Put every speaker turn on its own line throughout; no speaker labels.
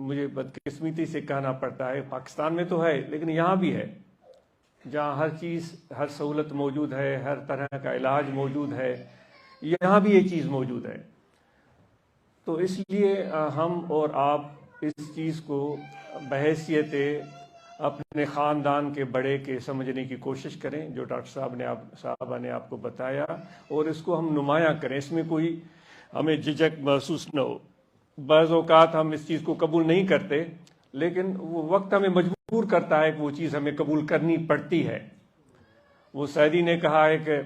مجھے بدقسمتی سے کہنا پڑتا ہے، پاکستان میں تو ہے لیکن یہاں بھی ہے، جہاں ہر چیز، ہر سہولت موجود ہے، ہر طرح کا علاج موجود ہے، یہاں بھی یہ چیز موجود ہے۔ تو اس لیے ہم اور آپ اس چیز کو بحیثیت اپنے خاندان کے بڑے کے سمجھنے کی کوشش کریں، جو ڈاکٹر صاحبہ نے آپ کو بتایا، اور اس کو ہم نمایاں کریں، اس میں کوئی ہمیں جھجک محسوس نہ ہو۔ بعض اوقات ہم اس چیز کو قبول نہیں کرتے، لیکن وہ وقت ہمیں مجبور کرتا ہے کہ وہ چیز ہمیں قبول کرنی پڑتی ہے۔ وہ سعدی نے کہا ہے کہ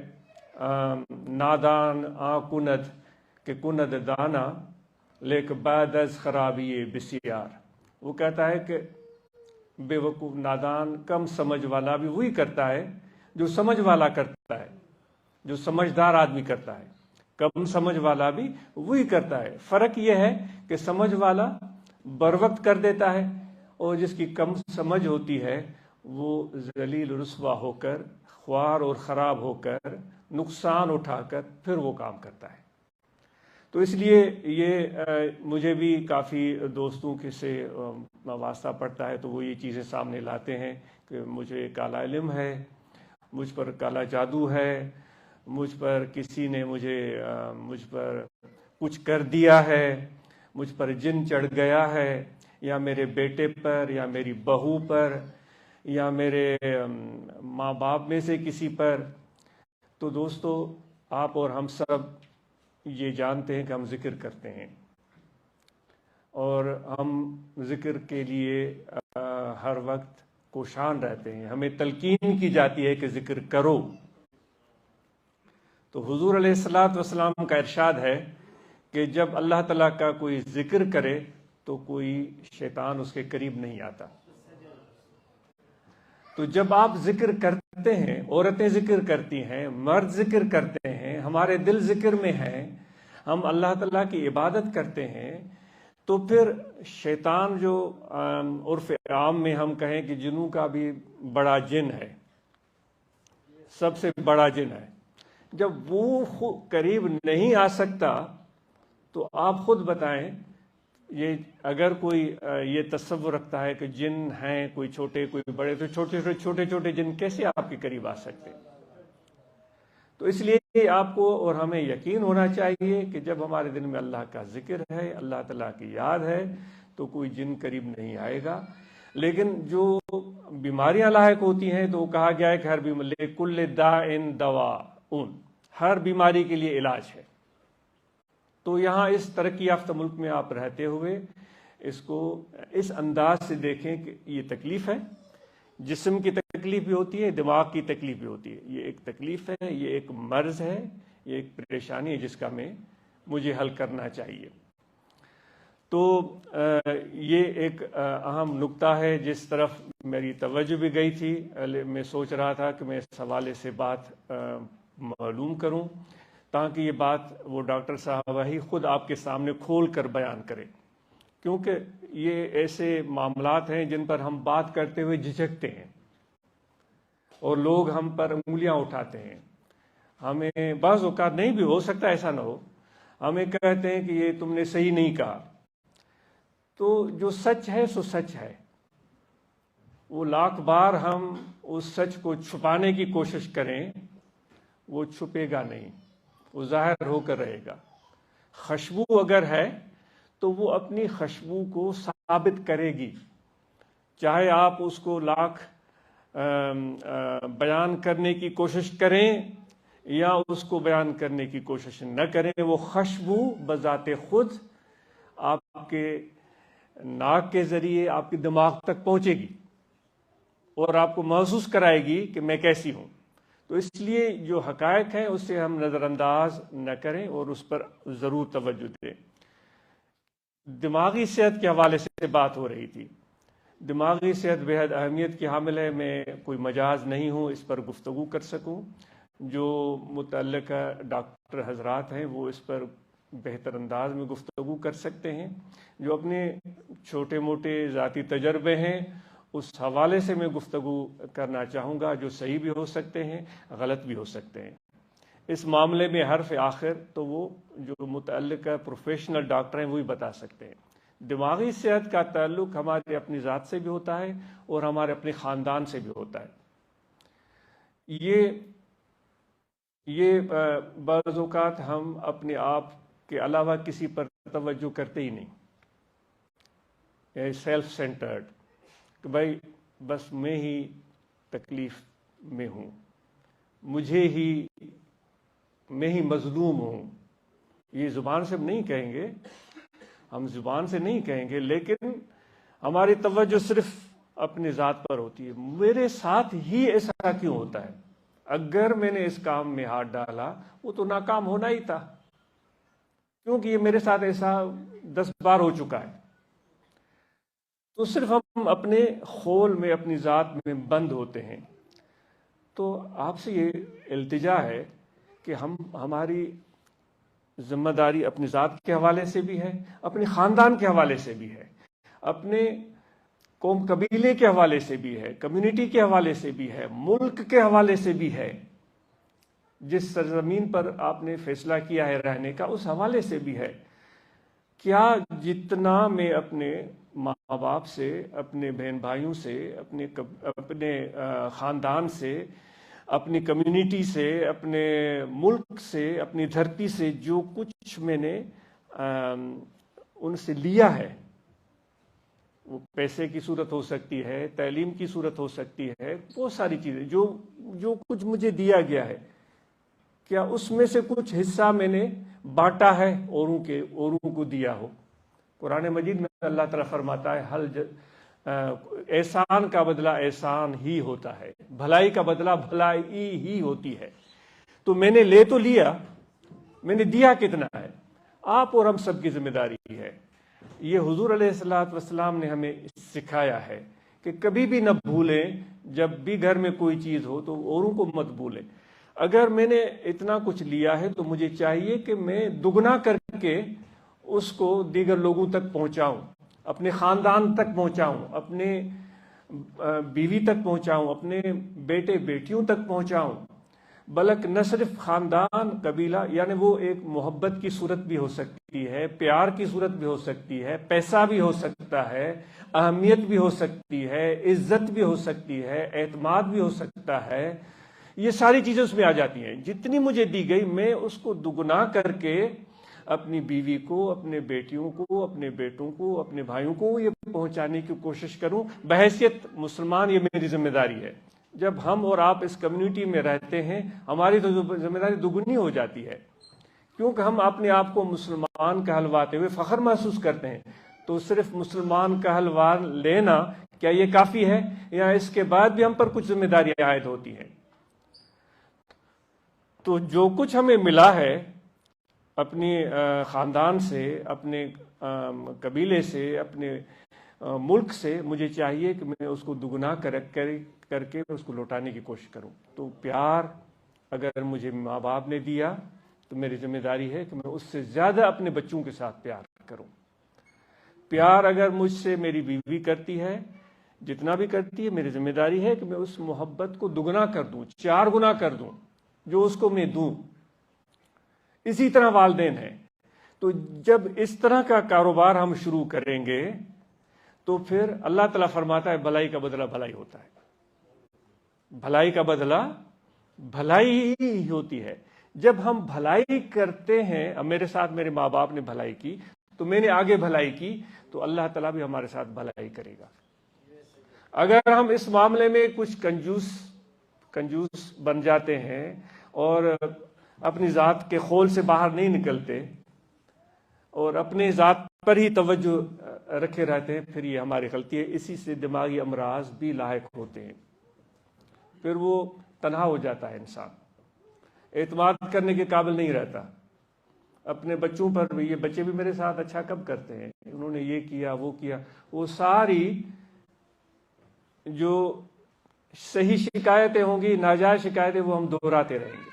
نادان کند کہ کند دانا لیک بعد از خرابی بسیار۔ وہ کہتا ہے کہ بے وقوف نادان کم سمجھ والا بھی وہی کرتا ہے جو سمجھ والا کرتا ہے، جو سمجھدار آدمی کرتا ہے، کم سمجھ والا بھی وہی کرتا ہے۔ فرق یہ ہے کہ سمجھ والا بر وقت کر دیتا ہے، اور جس کی کم سمجھ ہوتی ہے وہ ذلیل رسوا ہو کر، خوار اور خراب ہو کر، نقصان اٹھا کر پھر وہ کام کرتا ہے۔ تو اس لیے یہ مجھے بھی کافی دوستوں کے سے واسطہ پڑتا ہے، تو وہ یہ چیزیں سامنے لاتے ہیں کہ مجھے کالا علم ہے، مجھ پر کالا جادو ہے، مجھ پر کسی نے مجھ پر کچھ کر دیا ہے، مجھ پر جن چڑھ گیا ہے، یا میرے بیٹے پر، یا میری بہو پر، یا میرے ماں باپ میں سے کسی پر۔ تو دوستو، آپ اور ہم سب یہ جانتے ہیں کہ ہم ذکر کرتے ہیں، اور ہم ذکر کے لیے ہر وقت کوشاں رہتے ہیں، ہمیں تلقین کی جاتی ہے کہ ذکر کرو۔ تو حضور علیہ الصلوۃ والسلام کا ارشاد ہے کہ جب اللہ تعالیٰ کا کوئی ذکر کرے تو کوئی شیطان اس کے قریب نہیں آتا۔ تو جب آپ ذکر کرتے ہیں، عورتیں ذکر کرتی ہیں، مرد ذکر کرتے ہیں، ہمارے دل ذکر میں ہیں، ہم اللہ تعالیٰ کی عبادت کرتے ہیں، تو پھر شیطان جو عرف عام میں ہم کہیں کہ جنوں کا بھی بڑا جن ہے، سب سے بڑا جن ہے، جب وہ قریب نہیں آ سکتا تو آپ خود بتائیں، یہ اگر کوئی یہ تصور رکھتا ہے کہ جن ہیں کوئی چھوٹے کوئی بڑے، تو چھوٹے چھوٹے جن کیسے آپ کے قریب آ سکتے؟ تو اس لیے آپ کو اور ہمیں یقین ہونا چاہیے کہ جب ہمارے دل میں اللہ کا ذکر ہے، اللہ تعالیٰ کی یاد ہے، تو کوئی جن قریب نہیں آئے گا۔ لیکن جو بیماریاں لاحق ہوتی ہیں تو وہ کہا گیا ہے کہ ہر بیماری کل داء دواء، ہر بیماری کے لیے علاج ہے۔ تو یہاں اس ترقی یافتہ ملک میں آپ رہتے ہوئے اس کو اس انداز سے دیکھیں کہ یہ تکلیف ہے، جسم کی تکلیف بھی ہوتی ہے، دماغ کی تکلیف بھی ہوتی ہے، یہ ایک تکلیف ہے، یہ ایک مرض ہے، یہ ایک پریشانی ہے جس کا مجھے حل کرنا چاہیے۔ تو یہ ایک اہم نقطہ ہے جس طرف میری توجہ بھی گئی تھی۔ میں سوچ رہا تھا کہ میں اس حوالے سے بات معلوم کروں، تاکہ یہ بات وہ ڈاکٹر صاحب ہی خود آپ کے سامنے کھول کر بیان کرے، کیونکہ یہ ایسے معاملات ہیں جن پر ہم بات کرتے ہوئے جھجکتے ہیں، اور لوگ ہم پر انگلیاں اٹھاتے ہیں۔ ہمیں بعض اوقات نہیں بھی ہو سکتا ایسا نہ ہو، ہمیں کہتے ہیں کہ یہ تم نے صحیح نہیں کہا۔ تو جو سچ ہے سو سچ ہے، وہ لاکھ بار ہم اس سچ کو چھپانے کی کوشش کریں، وہ چھپے گا نہیں، وہ ظاہر ہو کر رہے گا۔ خوشبو اگر ہے تو وہ اپنی خوشبو کو ثابت کرے گی، چاہے آپ اس کو لاکھ بیان کرنے کی کوشش کریں یا اس کو بیان کرنے کی کوشش نہ کریں، وہ خوشبو بذات خود آپ کے ناک کے ذریعے آپ کے دماغ تک پہنچے گی اور آپ کو محسوس کرائے گی کہ میں کیسی ہوں۔ تو اس لیے جو حقائق ہیں اس سے ہم نظر انداز نہ کریں اور اس پر ضرور توجہ دیں۔ دماغی صحت کے حوالے سے بات ہو رہی تھی۔ دماغی صحت بہت اہمیت کی حامل ہے، میں کوئی مجاز نہیں ہوں اس پر گفتگو کر سکوں۔ جو متعلقہ ڈاکٹر حضرات ہیں وہ اس پر بہتر انداز میں گفتگو کر سکتے ہیں۔ جو اپنے چھوٹے موٹے ذاتی تجربے ہیں اس حوالے سے میں گفتگو کرنا چاہوں گا، جو صحیح بھی ہو سکتے ہیں، غلط بھی ہو سکتے ہیں۔ اس معاملے میں حرف آخر تو وہ جو متعلقہ پروفیشنل ڈاکٹر ہیں وہی بتا سکتے ہیں۔ دماغی صحت کا تعلق ہمارے اپنی ذات سے بھی ہوتا ہے اور ہمارے اپنے خاندان سے بھی ہوتا ہے. یہ بعض اوقات ہم اپنے آپ کے علاوہ کسی پر توجہ کرتے ہی نہیں. سیلف سینٹرڈ کہ بھائی بس میں ہی تکلیف میں ہوں، میں ہی مظلوم ہوں. یہ زبان سے ہم نہیں کہیں گے، لیکن ہماری توجہ صرف اپنی ذات پر ہوتی ہے. میرے ساتھ ہی ایسا کیوں ہوتا ہے؟ اگر میں نے اس کام میں ہاتھ ڈالا وہ تو ناکام ہونا ہی تھا، کیونکہ یہ میرے ساتھ ایسا 10 بار ہو چکا ہے. تو صرف ہم اپنے خول میں، اپنی ذات میں بند ہوتے ہیں. تو آپ سے یہ التجا ہے کہ ہماری ذمہ داری اپنی ذات کے حوالے سے بھی ہے، اپنے خاندان کے حوالے سے بھی ہے، اپنے قوم قبیلے کے حوالے سے بھی ہے، کمیونٹی کے حوالے سے بھی ہے، ملک کے حوالے سے بھی ہے. جس سرزمین پر آپ نے فیصلہ کیا ہے رہنے کا، اس حوالے سے بھی ہے. کیا جتنا میں اپنے ماں باپ سے، اپنے بہن بھائیوں سے، اپنے خاندان سے، اپنی کمیونٹی سے، اپنے ملک سے، اپنی دھرتی سے جو کچھ میں نے ان سے لیا ہے، وہ پیسے کی صورت ہو سکتی ہے، تعلیم کی صورت ہو سکتی ہے، بہت ساری چیزیں جو کچھ مجھے دیا گیا ہے، کیا اس میں سے کچھ حصہ میں نے بانٹا ہے اوروں کو دیا ہو؟ قرآن مجید میں اللہ تعالیٰ فرماتا ہے احسان کا بدلہ احسان ہی ہوتا ہے، بھلائی کا بدلہ بھلائی ہی ہوتی ہے. تو میں نے لے تو لیا، میں نے دیا کتنا ہے؟ آپ اور ہم سب کی ذمہ داری ہے. یہ حضور علیہ السلام نے ہمیں سکھایا ہے کہ کبھی بھی نہ بھولیں، جب بھی گھر میں کوئی چیز ہو تو اوروں کو مت بھولیں. اگر میں نے اتنا کچھ لیا ہے تو مجھے چاہیے کہ میں دگنا کر کے اس کو دیگر لوگوں تک پہنچاؤں، اپنے خاندان تک پہنچاؤں، اپنے بیوی تک پہنچاؤں، اپنے بیٹے بیٹیوں تک پہنچاؤں. بلکہ نہ صرف خاندان، قبیلہ، یعنی وہ ایک محبت کی صورت بھی ہو سکتی ہے، پیار کی صورت بھی ہو سکتی ہے، پیسہ بھی ہو سکتا ہے، اہمیت بھی ہو سکتی ہے، عزت بھی ہو سکتی ہے، اعتماد بھی ہو سکتا ہے. یہ ساری چیزیں اس میں آ جاتی ہیں. جتنی مجھے دی گئی میں اس کو دگنا کر کے اپنی بیوی کو، اپنے بیٹیوں کو، اپنے بیٹوں کو، اپنے بھائیوں کو یہ پہنچانے کی کوشش کروں. بحیثیت مسلمان یہ میری ذمہ داری ہے. جب ہم اور آپ اس کمیونٹی میں رہتے ہیں، ہماری تو ذمہ داری دگنی ہو جاتی ہے، کیونکہ ہم اپنے آپ کو مسلمان کہلواتے ہوئے فخر محسوس کرتے ہیں. تو صرف مسلمان کہلوا لینا کیا یہ کافی ہے، یا اس کے بعد بھی ہم پر کچھ ذمہ داریاں عائد ہوتی ہیں؟ تو جو کچھ ہمیں ملا ہے اپنی خاندان سے، اپنے قبیلے سے، اپنے ملک سے، مجھے چاہیے کہ میں اس کو دگنا کر کے اس کو لوٹانے کی کوشش کروں. تو پیار اگر مجھے ماں باپ نے دیا تو میری ذمہ داری ہے کہ میں اس سے زیادہ اپنے بچوں کے ساتھ پیار کروں. پیار اگر مجھ سے میری بیوی کرتی ہے، جتنا بھی کرتی ہے، میری ذمہ داری ہے کہ میں اس محبت کو دگنا کر دوں، 4 گنا کر دوں جو اس کو میں دوں. اسی طرح والدین ہیں. تو جب اس طرح کا کاروبار ہم شروع کریں گے تو پھر اللہ تعالیٰ فرماتا ہے بھلائی کا بدلہ بھلائی ہوتا ہے. بھلائی کا بدلہ بھلائی ہی ہوتی ہے. جب ہم بھلائی کرتے ہیں، اب میرے ساتھ میرے ماں باپ نے بھلائی کی تو میں نے آگے بھلائی کی، تو اللہ تعالیٰ بھی ہمارے ساتھ بھلائی کرے گا. اگر ہم اس معاملے میں کچھ کنجوس بن جاتے ہیں اور اپنی ذات کے خول سے باہر نہیں نکلتے اور اپنے ذات پر ہی توجہ رکھے رہتے ہیں، پھر یہ ہماری غلطی ہے. اسی سے دماغی امراض بھی لاحق ہوتے ہیں. پھر وہ تنہا ہو جاتا ہے، انسان اعتماد کرنے کے قابل نہیں رہتا. اپنے بچوں پر بھی، یہ بچے بھی میرے ساتھ اچھا کب کرتے ہیں، انہوں نے یہ کیا وہ کیا، وہ ساری جو صحیح شکایتیں ہوں گی، ناجائز شکایتیں، وہ ہم دہراتے رہیں گے.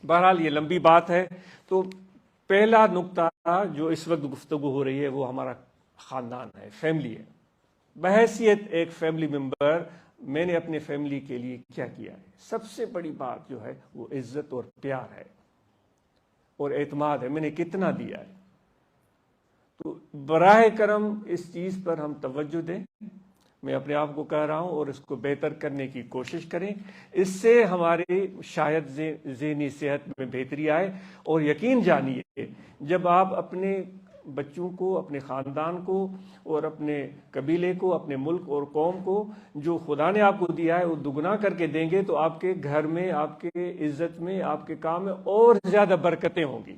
بہرحال یہ لمبی بات ہے. تو پہلا نقطہ جو اس وقت گفتگو ہو رہی ہے وہ ہمارا خاندان ہے، فیملی ہے. بحیثیت ایک فیملی ممبر میں نے اپنے فیملی کے لیے کیا کیا ہے؟ سب سے بڑی بات جو ہے وہ عزت اور پیار ہے اور اعتماد ہے. میں نے کتنا دیا ہے؟ تو براہ کرم اس چیز پر ہم توجہ دیں، میں اپنے آپ کو کہہ رہا ہوں، اور اس کو بہتر کرنے کی کوشش کریں. اس سے ہماری شاید ذہنی صحت میں بہتری آئے. اور یقین جانیے، جب آپ اپنے بچوں کو، اپنے خاندان کو، اور اپنے قبیلے کو، اپنے ملک اور قوم کو جو خدا نے آپ کو دیا ہے وہ دگنا کر کے دیں گے، تو آپ کے گھر میں، آپ کے عزت میں، آپ کے کام میں اور زیادہ برکتیں ہوں گی،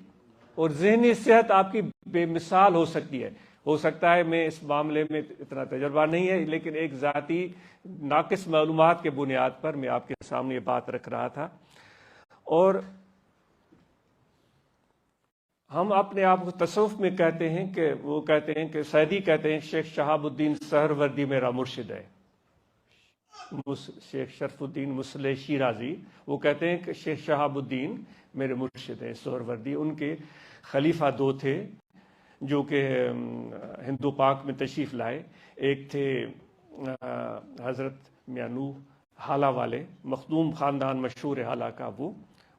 اور ذہنی صحت آپ کی بے مثال ہو سکتی ہے. ہو سکتا ہے میں اس معاملے میں اتنا تجربہ نہیں ہے، لیکن ایک ذاتی ناقص معلومات کے بنیاد پر میں آپ کے سامنے یہ بات رکھ رہا تھا. اور ہم اپنے آپ کو تصوف میں کہتے ہیں کہ وہ کہتے ہیں کہ سعدی کہتے ہیں شیخ شہاب الدین سہروردی میرا مرشد ہے. شیخ شرف الدین مسلح شیرازی وہ کہتے ہیں کہ شیخ شہاب الدین میرے مرشد ہیں سہروردی. ان کے خلیفہ دو تھے جو کہ ہندو پاک میں تشریف لائے. ایک تھے حضرت میاں نوح حالہ والے، مخدوم خاندان مشہور حالہ کا وہ،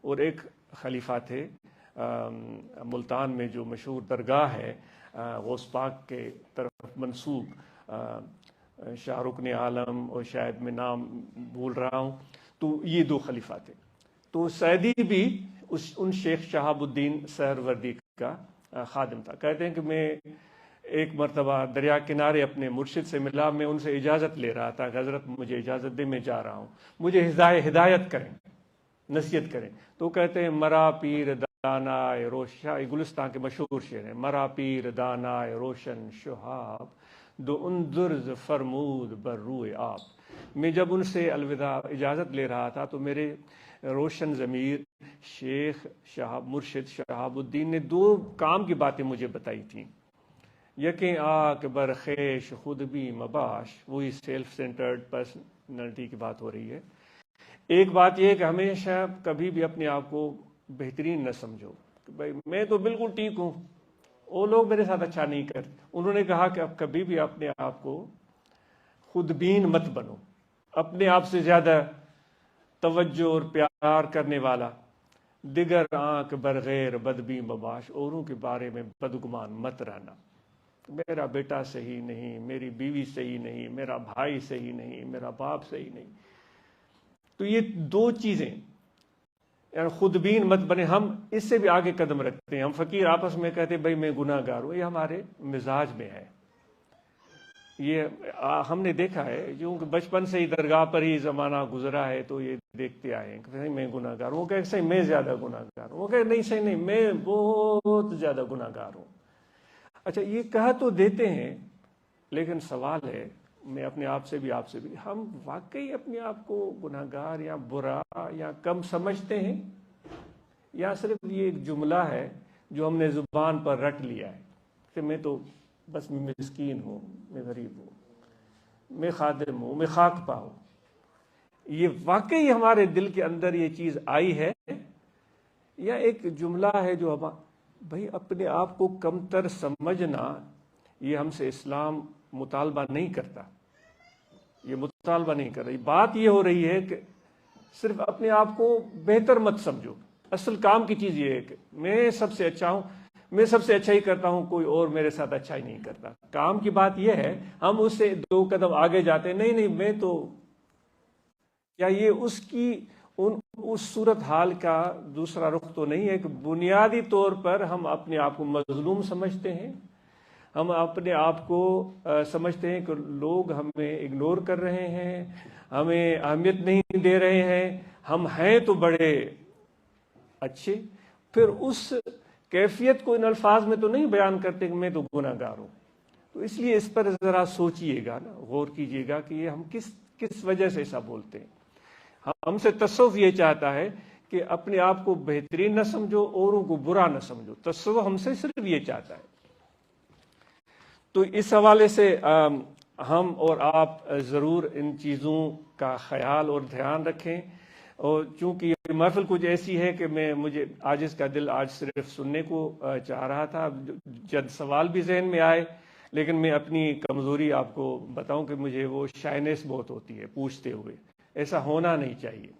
اور ایک خلیفہ تھے ملتان میں جو مشہور درگاہ ہے غوث پاک کے طرف منسوب، شاہ رکن عالم، اور شاید میں نام بھول رہا ہوں. تو یہ دو خلیفہ تھے. تو سعدی بھی ان شیخ شہاب الدین سہروردی کا خادم تھا. کہتے ہیں کہ میں ایک مرتبہ دریا کنارے اپنے مرشد سے ملا. میں ان سے اجازت لے رہا تھا کہ حضرت مجھے اجازت دے، میں جا رہا ہوں، مجھے ہدایت کریں، نصیحت کریں. تو کہتے ہیں مرا پیر دانائے روشن، گلستان کے مشہور شعر ہیں، مرا پیر دانائے روشن شہاب دو اندرز فرمود بر روئے آپ. میں جب ان سے الوداع اجازت لے رہا تھا تو میرے روشن ضمیر شیخ شہاب مرشد شہاب الدین نے دو کام کی باتیں مجھے بتائی تھیں. یقیں آک برخیش خود بھی مباش، وہی سیلف سینٹرڈ پرسنالٹی کی بات ہو رہی ہے. ایک بات یہ ہے کہ ہمیشہ کبھی بھی اپنے آپ کو بہترین نہ سمجھو کہ بھائی میں تو بالکل ٹھیک ہوں، وہ لوگ میرے ساتھ اچھا نہیں کرتے. انہوں نے کہا کہ اب کبھی بھی اپنے آپ کو خود بین مت بنو، اپنے آپ سے زیادہ توجہ اور پیار کرنے والا. دیگر آنکھ برغیر بدبی مباش، اوروں کے بارے میں بدگمان مت رہنا. میرا بیٹا صحیح نہیں، میری بیوی صحیح نہیں، میرا بھائی صحیح نہیں، میرا باپ صحیح نہیں. تو یہ دو چیزیں، یعنی خود بین مت بنے. ہم اس سے بھی آگے قدم رکھتے ہیں. ہم فقیر آپس میں کہتے ہیں بھائی میں گناہ گار ہوں، یہ ہمارے مزاج میں ہے. یہ ہم نے دیکھا ہے، جو بچپن سے ہی درگاہ پر ہی زمانہ گزرا ہے تو یہ دیکھتے آئے ہیں کہ میں گناہ گار ہوں. وہ کہ صحیح میں زیادہ گناہ گار ہوں، وہ کہ نہیں صحیح نہیں میں بہت زیادہ گناہ گار ہوں. اچھا یہ کہہ تو دیتے ہیں، لیکن سوال ہے میں اپنے آپ سے بھی ہم واقعی اپنے آپ کو گناہ گار یا برا یا کم سمجھتے ہیں، یا صرف یہ ایک جملہ ہے جو ہم نے زبان پر رٹ لیا ہے کہ میں تو بس مسکین ہوں، میں غریب ہوں، میں خادم ہوں، میں خاک پا ہوں. یہ واقعی ہمارے دل کے اندر یہ چیز آئی ہے، یا ایک جملہ ہے جو بھائی اپنے آپ کو کم تر سمجھنا یہ ہم سے اسلام مطالبہ نہیں کرتا. یہ مطالبہ نہیں کر رہی. بات یہ ہو رہی ہے کہ صرف اپنے آپ کو بہتر مت سمجھو. اصل کام کی چیز یہ ہے کہ میں سب سے اچھا ہوں، میں سب سے اچھا ہی کرتا ہوں، کوئی اور میرے ساتھ اچھا ہی نہیں کرتا. کام کی بات یہ ہے ہم اس سے دو قدم آگے جاتے ہیں. نہیں میں تو کیا یہ اس صورت حال کا دوسرا رخ تو نہیں ہے کہ بنیادی طور پر ہم اپنے آپ کو مظلوم سمجھتے ہیں. ہم اپنے آپ کو سمجھتے ہیں کہ لوگ ہمیں اگنور کر رہے ہیں، ہمیں اہمیت نہیں دے رہے ہیں، ہم ہیں تو بڑے اچھے. پھر اس کیفیت کو ان الفاظ میں تو نہیں بیان کرتے کہ میں تو گناہ گار ہوں. تو اس لیے اس پر ذرا سوچئے گا نا، غور کیجئے گا کہ یہ ہم کس وجہ سے ایسا بولتے ہیں. ہم سے تصوف یہ چاہتا ہے کہ اپنے آپ کو بہترین نہ سمجھو، اوروں کو برا نہ سمجھو. تصوف ہم سے صرف یہ چاہتا ہے. تو اس حوالے سے ہم اور آپ ضرور ان چیزوں کا خیال اور دھیان رکھیں. اور چونکہ یہ محفل کچھ ایسی ہے کہ مجھے عاجز کا دل آج صرف سننے کو چاہ رہا تھا. جد سوال بھی ذہن میں آئے، لیکن میں اپنی کمزوری آپ کو بتاؤں کہ مجھے وہ شائنس بہت ہوتی ہے پوچھتے ہوئے. ایسا ہونا نہیں چاہیے.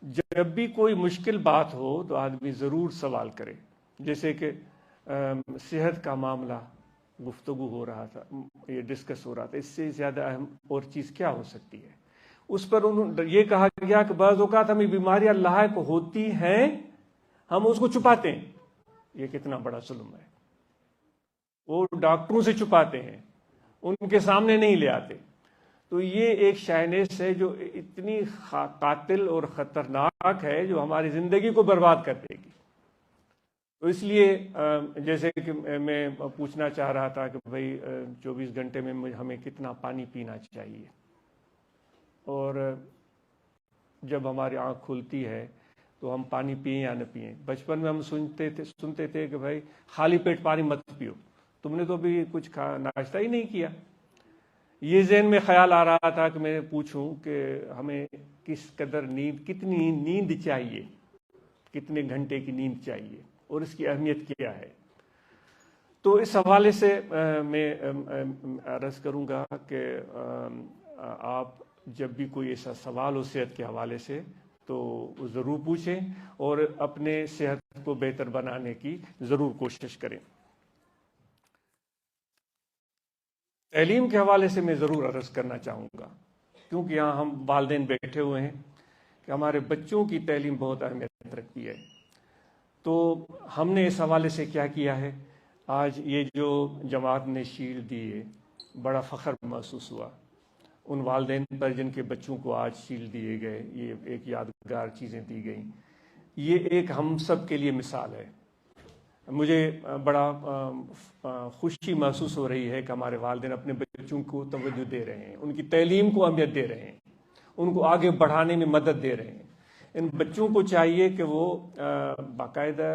جب بھی کوئی مشکل بات ہو تو آدمی ضرور سوال کرے. جیسے کہ صحت کا معاملہ گفتگو ہو رہا تھا، یہ ڈسکس ہو رہا تھا، اس سے زیادہ اہم اور چیز کیا ہو سکتی ہے؟ اس پر یہ کہا گیا کہ بعض اوقات ہمیں بیماریاں لاحق ہوتی ہیں، ہم اس کو چھپاتے ہیں۔ یہ کتنا بڑا ظلم ہے! وہ ڈاکٹروں سے چھپاتے ہیں، ان کے سامنے نہیں لے آتے۔ تو یہ ایک شائنیس ہے جو اتنی قاتل اور خطرناک ہے، جو ہماری زندگی کو برباد کر دے گی۔ تو اس لیے جیسے کہ میں پوچھنا چاہ رہا تھا کہ بھائی 24 گھنٹے میں ہمیں کتنا پانی پینا چاہیے، اور جب ہماری آنکھ کھلتی ہے تو ہم پانی پئیں یا نہ پئیں۔ بچپن میں ہم سنتے تھے کہ بھائی خالی پیٹ پانی مت پیو، تم نے تو ابھی کچھ ناشتہ ہی نہیں کیا۔ یہ ذہن میں خیال آ رہا تھا کہ میں پوچھوں کہ ہمیں کس قدر کتنی نیند چاہیے، کتنے گھنٹے کی نیند چاہیے، اور اس کی اہمیت کیا ہے۔ تو اس حوالے سے میں عرض کروں گا کہ آپ جب بھی کوئی ایسا سوال ہو صحت کے حوالے سے تو ضرور پوچھیں، اور اپنے صحت کو بہتر بنانے کی ضرور کوشش کریں۔ تعلیم کے حوالے سے میں ضرور عرض کرنا چاہوں گا، کیونکہ یہاں ہم والدین بیٹھے ہوئے ہیں، کہ ہمارے بچوں کی تعلیم بہت اہمیت رکھتی ہے۔ تو ہم نے اس حوالے سے کیا کیا ہے؟ آج یہ جو جماعت نے شیلڈ دی ہے، بڑا فخر محسوس ہوا ان والدین پر جن کے بچوں کو آج شیلڈ دیے گئے، یہ ایک یادگار چیزیں دی گئیں۔ یہ ایک ہم سب کے لیے مثال ہے۔ مجھے بڑا خوشی محسوس ہو رہی ہے کہ ہمارے والدین اپنے بچوں کو توجہ دے رہے ہیں، ان کی تعلیم کو اہمیت دے رہے ہیں، ان کو آگے بڑھانے میں مدد دے رہے ہیں۔ ان بچوں کو چاہیے کہ وہ باقاعدہ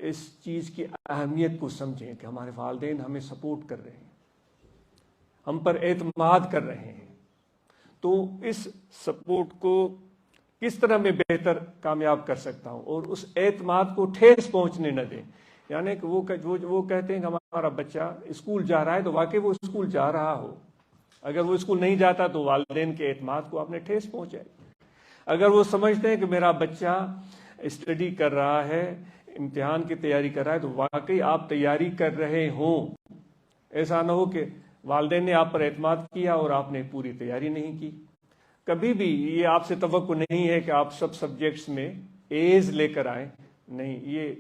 اس چیز کی اہمیت کو سمجھیں کہ ہمارے والدین ہمیں سپورٹ کر رہے ہیں، ہم پر اعتماد کر رہے ہیں۔ تو اس سپورٹ کو کس طرح میں بہتر کامیاب کر سکتا ہوں، اور اس اعتماد کو ٹھیس پہنچنے نہ دیں۔ یعنی کہ وہ کہتے ہیں کہ ہمارا بچہ اسکول جا رہا ہے تو واقعی وہ اسکول جا رہا ہو۔ اگر وہ اسکول نہیں جاتا تو والدین کے اعتماد کو آپ نے ٹھیس پہنچائی۔ اگر وہ سمجھتے ہیں کہ میرا بچہ اسٹڈی کر رہا ہے، امتحان کی تیاری کر رہا ہے، تو واقعی آپ تیاری کر رہے ہوں۔ ایسا نہ ہو کہ والدین نے آپ پر اعتماد کیا اور آپ نے پوری تیاری نہیں کی۔ کبھی بھی یہ آپ سے توقع نہیں ہے کہ آپ سب سبجیکٹس میں ایز لے کر آئیں، نہیں، یہ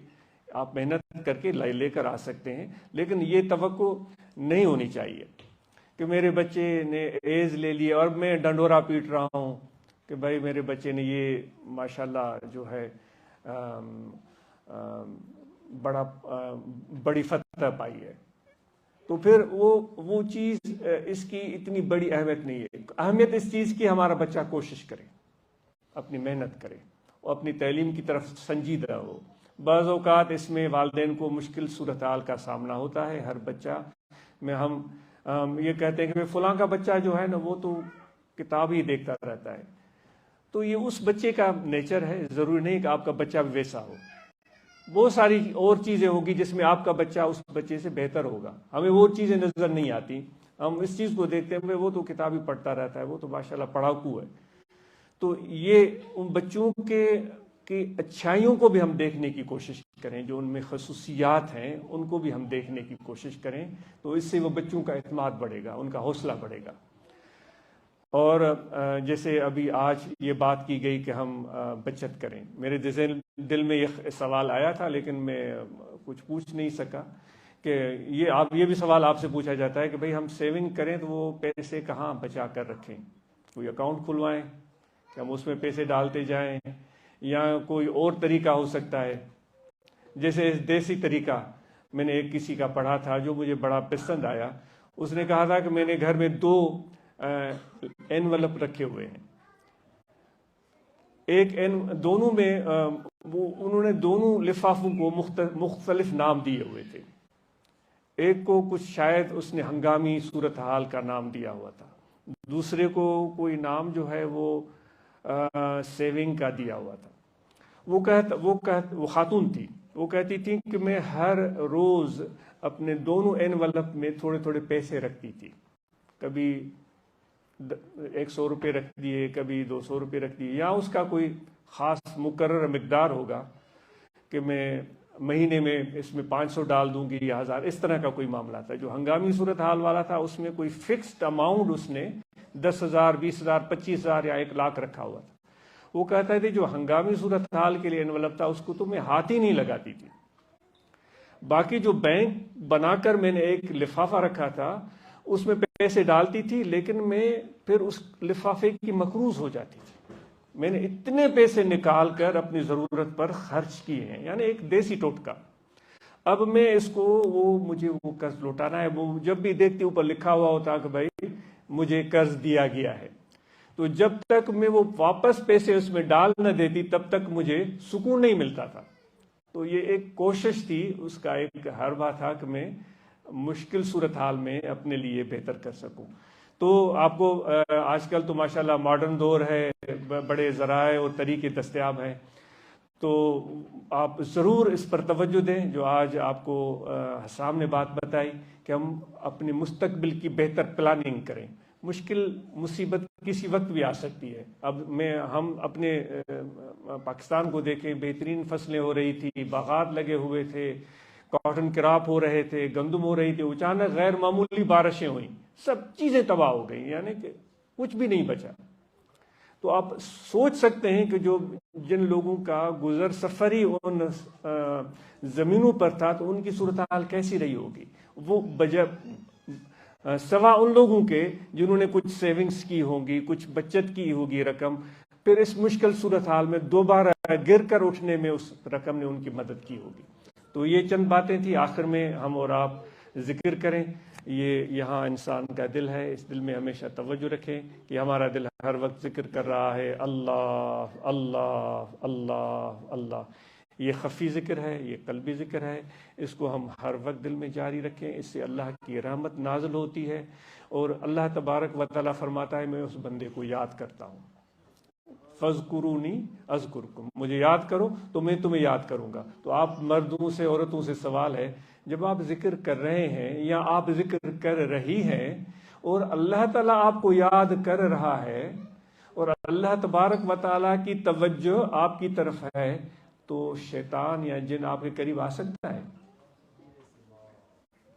آپ محنت کر کے لے کر آ سکتے ہیں، لیکن یہ توقع نہیں ہونی چاہیے کہ میرے بچے نے ایز لے لی اور میں ڈنڈورا پیٹ رہا ہوں کہ بھائی میرے بچے نے یہ ماشاءاللہ جو ہے بڑی فتح پائی ہے۔ تو پھر وہ چیز اس کی اتنی بڑی اہمیت نہیں ہے۔ اہمیت اس چیز کی ہمارا بچہ کوشش کرے، اپنی محنت کرے، اور اپنی تعلیم کی طرف سنجیدہ ہو۔ بعض اوقات اس میں والدین کو مشکل صورتحال کا سامنا ہوتا ہے۔ ہر بچہ میں ہم یہ کہتے ہیں کہ فلاں کا بچہ جو ہے نا وہ تو کتاب ہی دیکھتا رہتا ہے، تو یہ اس بچے کا نیچر ہے، ضروری نہیں کہ آپ کا بچہ بھی ویسا ہو۔ بہت ساری اور چیزیں ہوگی جس میں آپ کا بچہ اس بچے سے بہتر ہوگا، ہمیں وہ چیزیں نظر نہیں آتی۔ ہم اس چیز کو دیکھتے ہیں وہ تو کتاب ہی پڑھتا رہتا ہے، وہ تو ماشاءاللہ پڑھاکو ہے۔ تو یہ ان بچوں کی اچھائیوں کو بھی ہم دیکھنے کی کوشش کریں، جو ان میں خصوصیات ہیں ان کو بھی ہم دیکھنے کی کوشش کریں، تو اس سے وہ بچوں کا اعتماد بڑھے گا، ان کا حوصلہ بڑھے گا۔ اور جیسے ابھی آج یہ بات کی گئی کہ ہم بچت کریں، میرے دل میں یہ سوال آیا تھا لیکن میں کچھ پوچھ نہیں سکا کہ یہ بھی سوال آپ سے پوچھا جاتا ہے کہ بھئی ہم سیونگ کریں تو وہ پیسے کہاں بچا کر رکھیں؟ کوئی اکاؤنٹ کھلوائیں کہ ہم اس میں پیسے ڈالتے جائیں، یا کوئی اور طریقہ ہو سکتا ہے؟ جیسے دیسی طریقہ میں نے ایک کسی کا پڑھا تھا جو مجھے بڑا پسند آیا۔ اس نے کہا تھا کہ میں نے گھر میں 2 اینولپ رکھے ہوئے ہیں، دونوں میں انہوں نے دونوں لفافوں کو مختلف نام دیے ہوئے تھے۔ ایک کو کچھ شاید اس نے ہنگامی صورتحال کا نام دیا ہوا تھا، دوسرے کو کوئی نام جو ہے وہ سیونگ کا دیا ہوا تھا۔ وہ خاتون تھی، وہ کہتی تھی کہ میں ہر روز اپنے دونوں اینولپ میں تھوڑے تھوڑے پیسے رکھتی تھی، کبھی 100 روپے رکھ دیے، کبھی 200 روپے رکھ دیے، یا اس کا کوئی خاص مقرر مقدار ہوگا کہ میں مہینے میں اس میں 500 ڈال دوں گی یا 1000، اس طرح کا کوئی معاملہ تھا۔ جو ہنگامی صورتحال والا تھا اس میں کوئی فکسڈ اماؤنٹ اس نے 10,000 20,000 25,000 یا 1,00,000 رکھا ہوا تھا۔ وہ کہتا تھے جو ہنگامی صورتحال کے لیے انویلپ تھا اس کو تو میں ہاتھ ہی نہیں لگاتی تھی، باقی جو بینک بنا کر میں نے ایک لفافہ رکھا تھا اس میں پیسے ڈالتی تھی، لیکن میں پھر اس لفافے کی مقروض ہو جاتی تھی۔ میں نے اتنے پیسے نکال کر اپنی ضرورت پر خرچ کیے ہیں، یعنی ایک دیسی ٹوٹکا۔ اب میں اس کو مجھے وہ قرض لوٹانا ہے، وہ جب بھی دیکھتی اوپر لکھا ہوا ہوتا کہ بھائی مجھے قرض دیا گیا ہے، تو جب تک میں وہ واپس پیسے اس میں ڈال نہ دیتی تب تک مجھے سکون نہیں ملتا تھا۔ تو یہ ایک کوشش تھی، اس کا ایک حربہ تھا کہ میں مشکل صورتحال میں اپنے لیے بہتر کر سکوں۔ تو آپ کو آج کل تو ماشاءاللہ ماڈرن دور ہے، بڑے ذرائع اور طریقے دستیاب ہیں، تو آپ ضرور اس پر توجہ دیں جو آج آپ کو حسام نے بات بتائی کہ ہم اپنے مستقبل کی بہتر پلاننگ کریں۔ مشکل مصیبت کسی وقت بھی آ سکتی ہے۔ اب ہم اپنے پاکستان کو دیکھیں، بہترین فصلیں ہو رہی تھی، باغات لگے ہوئے تھے، کاٹن کراپ ہو رہے تھے، گندم ہو رہی تھی، اچانک غیر معمولی بارشیں ہوئیں، سب چیزیں تباہ ہو گئیں، یعنی کہ کچھ بھی نہیں بچا۔ تو آپ سوچ سکتے ہیں کہ جن لوگوں کا گزر سفری ان زمینوں پر تھا تو ان کی صورتحال کیسی رہی ہوگی، وہ سوا ان لوگوں کے جنہوں نے کچھ سیونگز کی ہوں گی، کچھ بچت کی ہوگی رقم، پھر اس مشکل صورتحال میں دوبارہ گر کر اٹھنے میں اس رقم نے ان کی مدد کی ہوگی۔ تو یہ چند باتیں تھی، آخر میں ہم اور آپ ذکر کریں۔ یہ یہاں انسان کا دل ہے، اس دل میں ہمیشہ توجہ رکھیں کہ ہمارا دل ہر وقت ذکر کر رہا ہے اللہ اللہ اللہ اللہ۔ یہ خفی ذکر ہے، یہ قلبی ذکر ہے، اس کو ہم ہر وقت دل میں جاری رکھیں، اس سے اللہ کی رحمت نازل ہوتی ہے، اور اللہ تبارک و تعالیٰ فرماتا ہے میں اس بندے کو یاد کرتا ہوں، فَاذْكُرُونِي أَذْكُرْكُمْ، مجھے یاد کرو تو میں تمہیں یاد کروں گا۔ تو آپ مردوں سے عورتوں سے سوال ہے، جب آپ ذکر کر رہے ہیں یا آپ ذکر کر رہی ہیں اور اللہ تعالیٰ آپ کو یاد کر رہا ہے اور اللہ تبارک و تعالیٰ کی توجہ آپ کی طرف ہے، تو شیطان یا جن آپ کے قریب آ سکتا ہے؟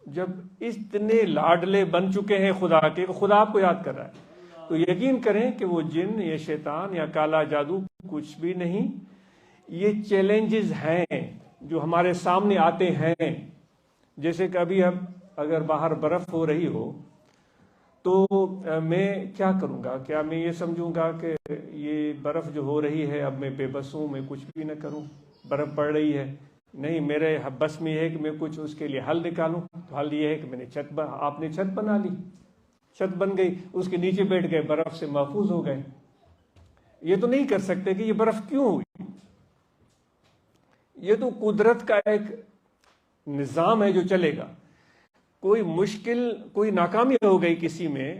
جب اتنے لاڈلے بن چکے ہیں خدا کے، خدا آپ کو یاد کر رہا ہے، تو یقین کریں کہ وہ جن یا شیطان یا کالا جادو کچھ بھی نہیں، یہ چیلنجز ہیں جو ہمارے سامنے آتے ہیں۔ جیسے کہ ابھی اب اگر باہر برف ہو رہی ہو تو میں کیا کروں گا؟ کیا میں یہ سمجھوں گا کہ یہ برف جو ہو رہی ہے اب میں بے بس ہوں، میں کچھ بھی نہ کروں، برف پڑ رہی ہے؟ نہیں، میرے بس میں یہ ہے کہ میں کچھ اس کے لیے حل نکالوں۔ تو حل یہ ہے کہ میں نے آپ نے چھت بنا لی، چھت بن گئی، اس کے نیچے بیٹھ گئے، برف سے محفوظ ہو گئے۔ یہ تو نہیں کر سکتے کہ یہ برف کیوں ہوئی، یہ تو قدرت کا ایک نظام ہے جو چلے گا۔ کوئی مشکل، کوئی ناکامی ہو گئی کسی میں،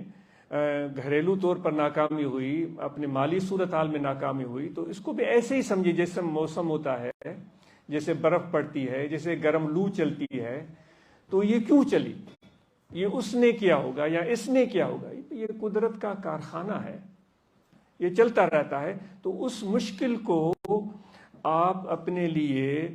گھریلو طور پر ناکامی ہوئی، اپنے مالی صورتحال میں ناکامی ہوئی، تو اس کو بھی ایسے ہی سمجھے جیسے موسم ہوتا ہے، جیسے برف پڑتی ہے، جیسے گرم لو چلتی ہے، تو یہ کیوں چلی؟ یہ اس نے کیا ہوگا یا اس نے کیا ہوگا، یہ قدرت کا کارخانہ ہے، یہ چلتا رہتا ہے۔ تو اس مشکل کو آپ اپنے لیے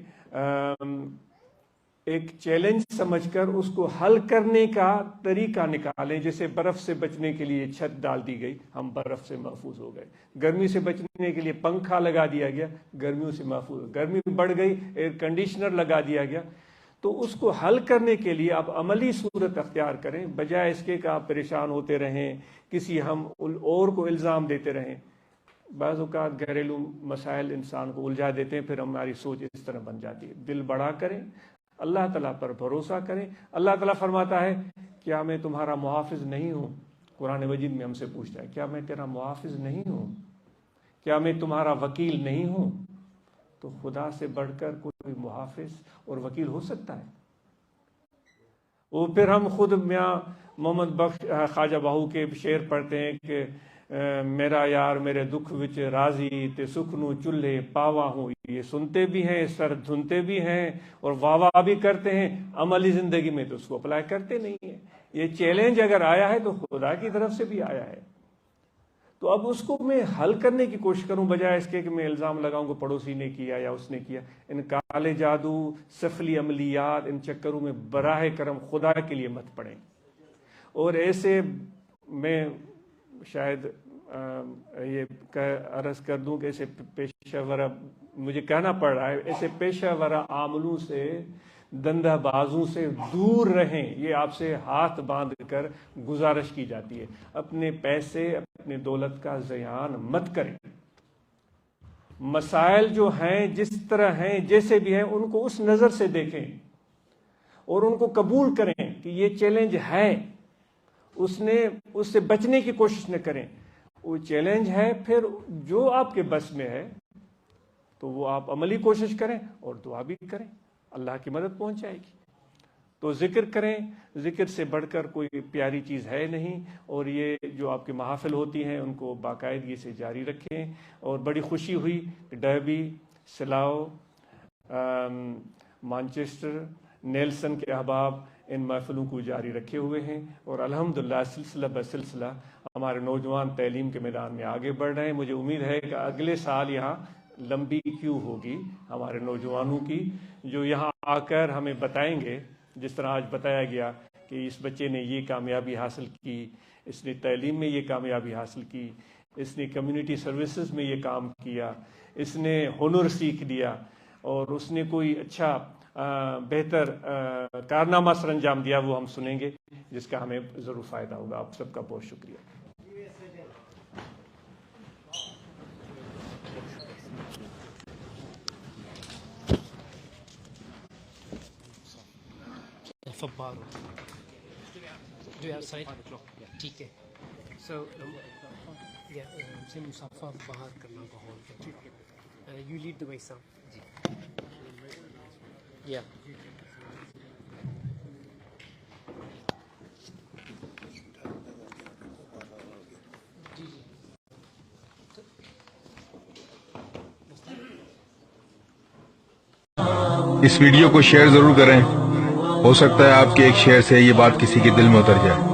ایک چیلنج سمجھ کر اس کو حل کرنے کا طریقہ نکالیں۔ جیسے برف سے بچنے کے لیے چھت ڈال دی گئی، ہم برف سے محفوظ ہو گئے۔ گرمی سے بچنے کے لیے پنکھا لگا دیا گیا، گرمیوں سے محفوظ۔ گرمی بڑھ گئی، ایئر کنڈیشنر لگا دیا گیا۔ تو اس کو حل کرنے کے لیے آپ عملی صورت اختیار کریں، بجائے اس کے کہ آپ پریشان ہوتے رہیں، کسی ہم اور کو الزام دیتے رہیں۔ بعض اوقات گھریلو مسائل انسان کو الجھا دیتے ہیں، پھر ہماری سوچ اس طرح بن جاتی ہے۔ دل بڑا کریں، اللہ تعالیٰ پر بھروسہ کریں۔ اللہ تعالیٰ فرماتا ہے کیا میں تمہارا محافظ نہیں ہوں؟ قرآن مجید میں ہم سے پوچھتا ہے کیا میں تیرا محافظ نہیں ہوں؟ کیا میں تمہارا وکیل نہیں ہوں؟ تو خدا سے بڑھ کر کوئی محافظ اور وکیل ہو سکتا ہے؟ وہ پھر ہم خود میاں محمد بخش خواجہ باہو کے شعر پڑھتے ہیں کہ میرا یار میرے دکھ وچ راضی تے سکھ نو چولہے پاوا ہوں۔ یہ سنتے بھی ہیں، سر دھنتے بھی ہیں اور واہ واہ بھی کرتے ہیں، عملی زندگی میں تو اس کو اپلائی کرتے نہیں ہیں۔ یہ چیلنج اگر آیا ہے تو خدا کی طرف سے بھی آیا ہے۔ تو اب اس کو میں حل کرنے کی کوشش کروں بجائے اس کے کہ میں الزام لگاؤں کہ پڑوسی نے کیا یا اس نے کیا. ان کالے جادو، سفلی عملیات، ان چکروں میں براہ کرم خدا کے لیے مت پڑیں. اور ایسے میں شاید یہ عرض کر دوں کہ ایسے پیشہ ورہ، مجھے کہنا پڑ رہا ہے، ایسے پیشہ ورہ عاملوں سے، دندہ بازوں سے دور رہیں. یہ آپ سے ہاتھ باندھ کر گزارش کی جاتی ہے. اپنے پیسے، اپنے دولت کا ضیاع مت کریں. مسائل جو ہیں جس طرح ہیں، جیسے بھی ہیں، ان کو اس نظر سے دیکھیں اور ان کو قبول کریں کہ یہ چیلنج ہے. اس سے بچنے کی کوشش نہ کریں. وہ چیلنج ہے، پھر جو آپ کے بس میں ہے تو وہ آپ عملی کوشش کریں اور دعا بھی کریں. اللہ کی مدد پہنچ جائے گی. تو ذکر کریں. ذکر سے بڑھ کر کوئی پیاری چیز ہے نہیں. اور یہ جو آپ کے محافل ہوتی ہیں ان کو باقاعدگی سے جاری رکھیں. اور بڑی خوشی ہوئی کہ ڈربی، سلاؤ، مانچسٹر، نیلسن کے احباب ان محفلوں کو جاری رکھے ہوئے ہیں. اور الحمدللہ سلسلہ بسلسلہ ہمارے نوجوان تعلیم کے میدان میں آگے بڑھ رہے ہیں. مجھے امید ہے کہ اگلے سال یہاں لمبی کیو ہوگی ہمارے نوجوانوں کی، جو یہاں آ کر ہمیں بتائیں گے، جس طرح آج بتایا گیا کہ اس بچے نے یہ کامیابی حاصل کی، اس نے تعلیم میں یہ کامیابی حاصل کی، اس نے کمیونٹی سروسز میں یہ کام کیا، اس نے ہنر سیکھ لیا، اور اس نے کوئی اچھا بہتر کارنامہ سر انجام دیا. وہ ہم سنیں گے جس کا ہمیں ضرور فائدہ ہوگا. آپ سب کا بہت شکریہ.
Fabaro. Do you have side? ٹھیک ہے. So سے مسافہ باہر کرنا بہت ٹھیک ہے. You lead the way, sir. Yeah.
اس ویڈیو کو شیئر ضرور کریں. ہو سکتا ہے آپ کے ایک شیئر سے یہ بات کسی کے دل میں اتر جائے.